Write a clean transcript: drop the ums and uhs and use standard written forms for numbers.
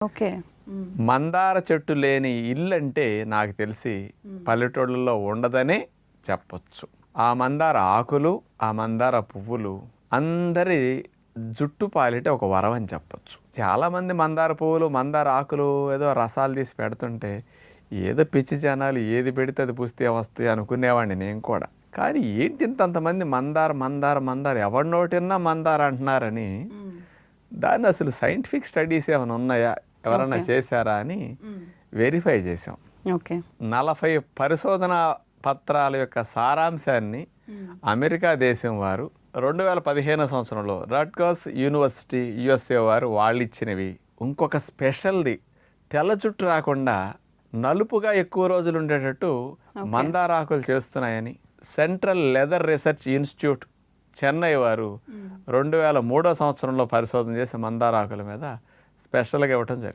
Okay. మందార చెట్టు లేని ఇల్లు అంటే నాకు తెలిసి పల్లెటూళ్ళలో ఉండదనే చెప్పొచ్చు. ఆ మందార ఆకులు, ఆ మందార పువ్వులు అందరి జుట్టు పాలిట ఒక వరం అని చెప్పొచ్చు. చాలామంది మందార పువ్వులు, మందార ఆకులు ఏదో రసాలు తీసి పెడుతుంటే ఏదో పిచ్చి జనాలు ఏది పెడితే అది పుస్తే వస్తాయి అనుకునేవాడిని నేను కూడా. కానీ ఏంటి ఇంతంతమంది మందార మందార మందార ఎవరి నోటిన్నా మందార అంటున్నారని దాన్ని అసలు సైంటిఫిక్ స్టడీస్ ఏమైనా ఉన్నాయా, ఎవరైనా చేశారా అని వెరిఫై చేసాం. ఓకే. 40 పరిశోధనా పత్రాల యొక్క సారాంశాన్ని అమెరికా దేశం వారు 2015 సంవత్సరంలో రట్గర్స్ యూనివర్సిటీ యుఎస్ఏ వారు వాళ్ళు ఇచ్చినవి. ఇంకొక స్పెషల్ది తెల్ల జుట్టు రాకుండా నలుపుగా ఎక్కువ రోజులు ఉండేటట్టు మందారాకులు చేస్తున్నాయని central leather research institute Chennai వారు 2003 సంవత్సరంలో పరిశోధన చేసి మందారాకుల మీద స్పెషల్గా ఇవ్వటం జరిగింది.